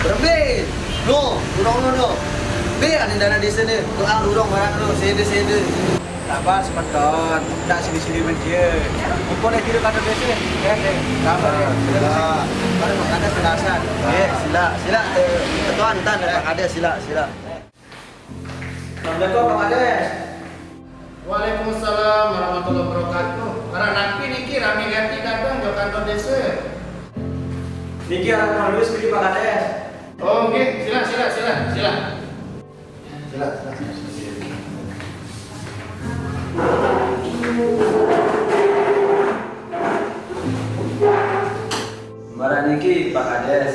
Berbe, no, durong no. Be, ano dana desa ni? Tuang durong barang no, sede. Sabar sebentar, tak sini media. Mumpung nak kira kata desa, kan? Sabar. Baru makanya penjelasan. Sila. Tuan, ada sila. Assalamualaikum, Kang Ades. Waalaikumsalam warahmatullahi wabarakatuh. Para napi niki rame ganti kadang ke kantor desa. Niki orang manusia pilih Pak Kades. Oh, nggih, sila. Sila. Marah niki Pak Kades,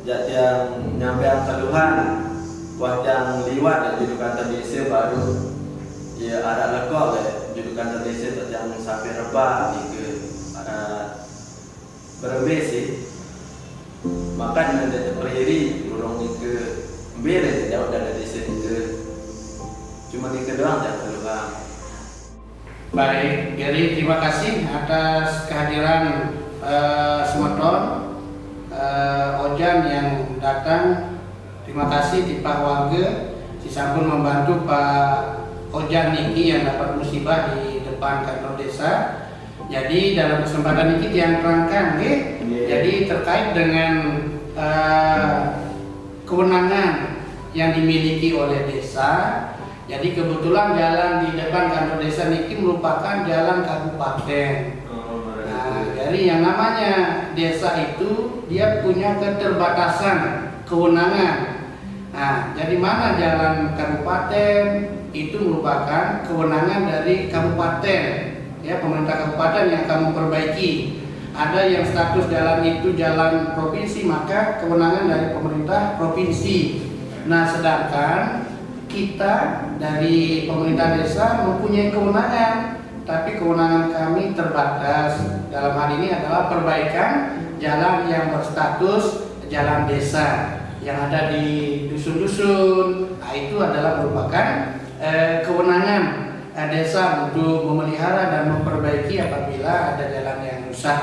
jat yang nyampe keluhan, buat yang liwat dan judul kantor desa baru. Ya ada lekor judul kantor desa yang sampai rebah ke berbe sih. Makan nanti perhiri burung ni ke bere jauh dari desa ni ke cuma ni ke doang tak keluhan. Baik, jadi terima kasih atas kehadiran Semeton Ojan yang datang. Terima kasih di Pak Warga disampun membantu Pak Ojan niki yang dapat musibah di depan kantor desa. Jadi dalam kesempatan ini yang terangkan, jadi terkait dengan kewenangan yang dimiliki oleh desa. Jadi kebetulan jalan di depan kantor desa niki merupakan jalan kabupaten. Nah, jadi yang namanya desa itu dia punya keterbatasan kewenangan. Nah, jadi mana jalan kabupaten itu merupakan kewenangan dari kabupaten, ya pemerintah kabupaten yang akan memperbaiki. Ada yang status jalan itu jalan provinsi, maka kewenangan dari pemerintah provinsi. Nah, sedangkan kita dari pemerintah desa mempunyai kewenangan, tapi kewenangan kami terbatas. Dalam hal ini adalah perbaikan jalan yang berstatus jalan desa yang ada di dusun-dusun. Nah, itu adalah merupakan kewenangan desa untuk memelihara dan memperbaiki apabila ada jalan yang rusak.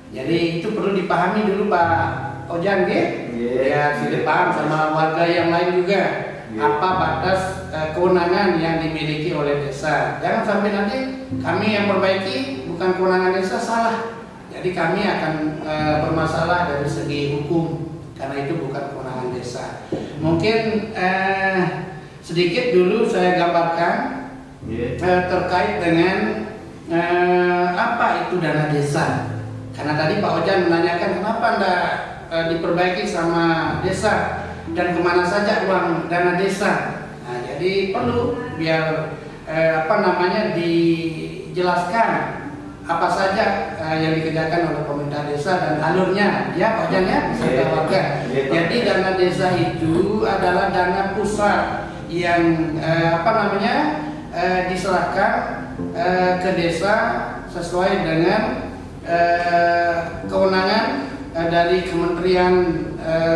Jadi itu perlu dipahami dulu Pak Ojan, ya sudah paham sama warga yang lain juga apa batas kewenangan yang dimiliki oleh desa. Jangan sampai nanti kami yang perbaiki bukan kewenangan desa, salah. Jadi kami akan bermasalah dari segi hukum karena itu bukan kewenangan desa. Mungkin sedikit dulu saya gambarkan terkait dengan apa itu dana desa. Karena tadi Pak Ojan menanyakan kenapa Anda diperbaiki sama desa dan kemana saja uang dana desa. Nah, jadi perlu biar dijelaskan apa saja yang dikerjakan oleh pemerintah desa dan alurnya, ya Pak Ojan ya, beserta warga. Jadi dana desa itu adalah dana pusat yang diserahkan ke desa sesuai dengan kewenangan dari Kementerian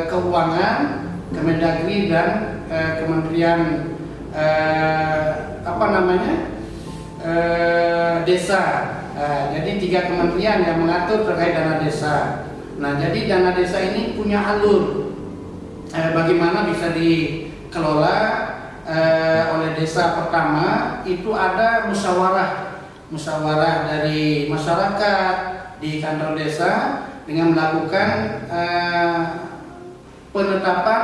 Keuangan, Kemendagri dan Kementerian Desa. Jadi 3 kementerian yang mengatur terkait dana desa. Nah, jadi dana desa ini punya alur bagaimana bisa dikelola oleh desa. Pertama itu ada musyawarah dari masyarakat di kantor desa dengan melakukan penetapan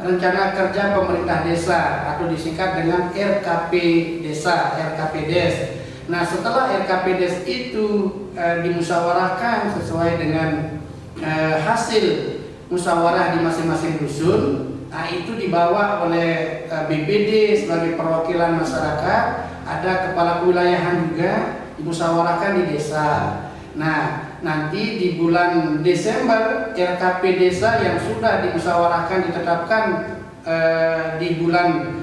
rencana kerja pemerintah desa atau disingkat dengan RKP desa, RKPdes. Nah, setelah RKPdes itu dimusyawarahkan sesuai dengan hasil musyawarah di masing-masing dusun, nah itu dibawa oleh BPD sebagai perwakilan masyarakat, ada kepala kewilayahan juga dimusyawarahkan di desa. Nah, nanti di bulan Desember RKP desa yang sudah dimusyawarahkan ditetapkan di bulan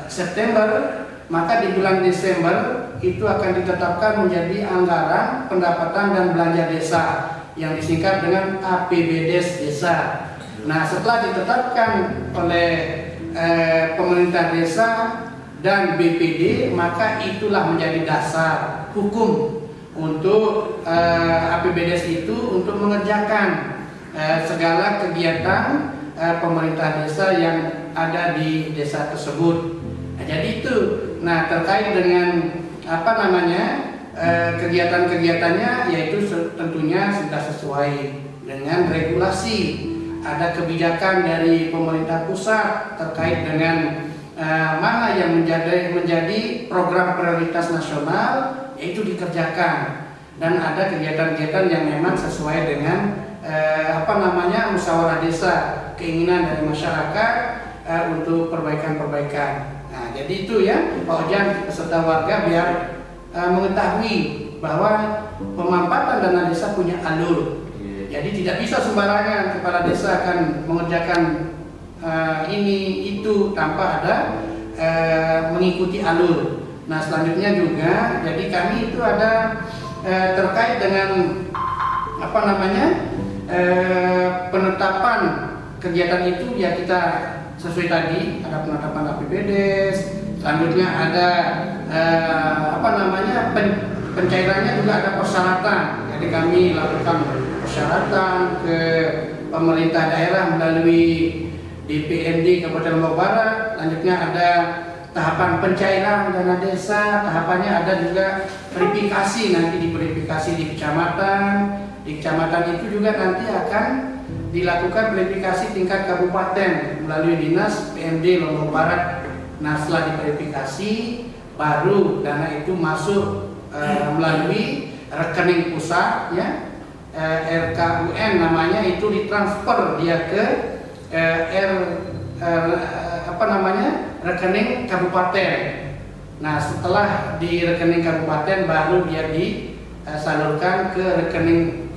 September, maka di bulan Desember itu akan ditetapkan menjadi anggaran pendapatan dan belanja desa yang disingkat dengan APBdes desa. Nah, setelah ditetapkan oleh pemerintah desa dan BPD, maka itulah menjadi dasar hukum untuk APBDes itu untuk mengerjakan segala kegiatan pemerintah desa yang ada di desa tersebut. Nah, jadi itu. Nah, terkait dengan kegiatan-kegiatannya, yaitu tentunya sudah sesuai dengan regulasi. Ada kebijakan dari pemerintah pusat terkait dengan mana yang menjadi program prioritas nasional, yaitu dikerjakan, dan ada kegiatan-kegiatan yang memang sesuai dengan musyawarah desa, keinginan dari masyarakat untuk perbaikan-perbaikan. Nah, jadi itu ya Pak Ojan beserta warga biar mengetahui bahwa pemampatan dana desa punya alur. Jadi tidak bisa sembarangan kepala desa akan mengerjakan ini itu tanpa ada mengikuti alur. Nah, selanjutnya juga, jadi kami itu ada terkait dengan penetapan kegiatan itu, ya kita sesuai tadi ada penetapan APBDes, selanjutnya ada pencairannya juga ada persyaratan. Jadi kami lakukan persyaratan ke pemerintah daerah melalui DPRD Kabupaten Lombok Barat. Selanjutnya ada tahapan pencairan dana desa, tahapannya ada juga verifikasi, nanti diverifikasi di kecamatan. Di kecamatan itu juga nanti akan dilakukan verifikasi tingkat kabupaten melalui Dinas PMD Lombok Barat. Nah, setelah diverifikasi baru dana itu masuk melalui rekening pusat, ya, RKUN namanya, itu ditransfer dia ke rekening kabupaten. Nah, setelah di rekening kabupaten baru dia disalurkan ke rekening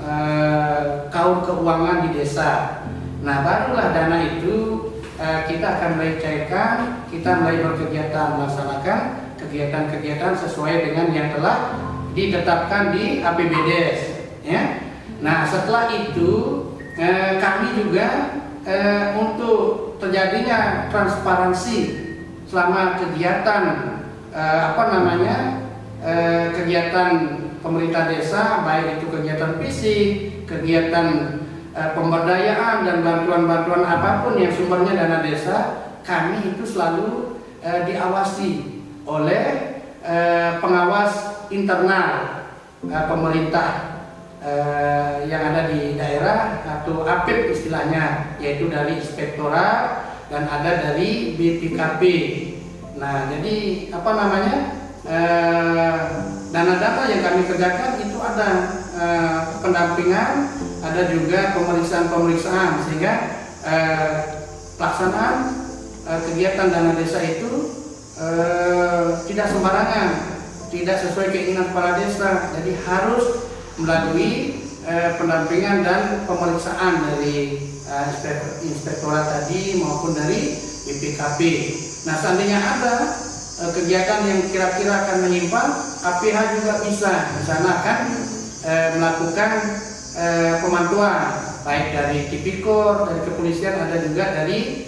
kaum keuangan di desa. Nah, barulah dana itu kita akan mulai cairkan, kita mulai berkegiatan melaksanakan kegiatan-kegiatan sesuai dengan yang telah ditetapkan di APBDes, ya. Nah, setelah itu kami juga untuk terjadinya transparansi selama kegiatan kegiatan pemerintah desa, baik itu kegiatan fisik, kegiatan pemberdayaan dan bantuan-bantuan apapun yang sumbernya dana desa, kami itu selalu diawasi oleh pengawas internal pemerintah yang ada di daerah atau APIP istilahnya, yaitu dari inspektorat dan ada dari BPKP. Nah, jadi dana-dana yang kami kerjakan itu ada pendampingan, ada juga pemeriksaan-pemeriksaan, sehingga pelaksanaan kegiatan dana desa itu tidak sembarangan, tidak sesuai keinginan kepala desa. Jadi harus melalui pendampingan dan pemeriksaan dari inspektorat tadi maupun dari BPKP. Nah, seandainya ada kegiatan yang kira-kira akan menyimpang, APH juga bisa di sana akan melakukan pemantauan, baik dari Tipikor, dari kepolisian, ada juga dari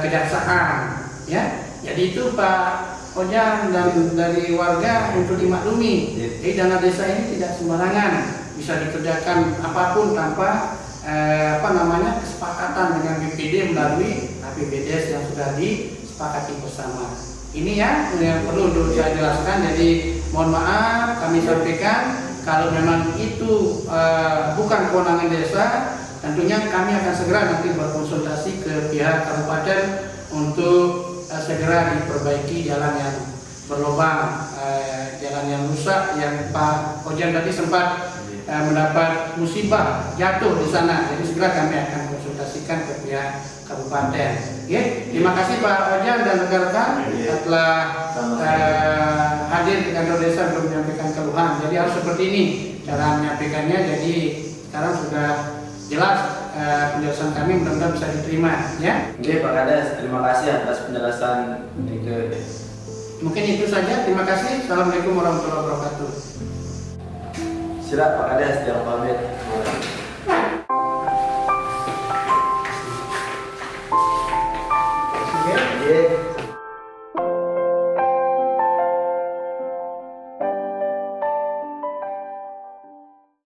kejaksaan, ya. Jadi itu Pak Ojan dan dari warga untuk dimaklumi, dana desa ini tidak sembarangan, bisa dikerjakan apapun tanpa kesepakatan dengan BPD melalui APBDes yang sudah disepakati bersama. Ini ya yang perlu untuk saya jelaskan. Jadi mohon maaf kami sampaikan, kalau memang itu bukan kewenangan desa, tentunya kami akan segera nanti berkonsultasi ke pihak kabupaten untuk segera diperbaiki jalan yang berlubang, jalan yang rusak, yang Pak Ojan tadi sempat mendapat musibah jatuh di sana. Jadi segera kami akan konsultasikan ke pihak kabupaten. Terima kasih Pak Ojan dan rekan-rekan telah hadir di kantor desa untuk menyampaikan keluhan. Jadi harus seperti ini cara menyampaikannya. Jadi sekarang sudah jelas penjelasan kami, mudah-mudahan bisa diterima, ya. Oke Pak Kades, terima kasih atas penjelasan itu. Mungkin itu saja. Terima kasih. Assalamualaikum warahmatullahi wabarakatuh. Silakan Pak Kades, jangan pamit. Oke.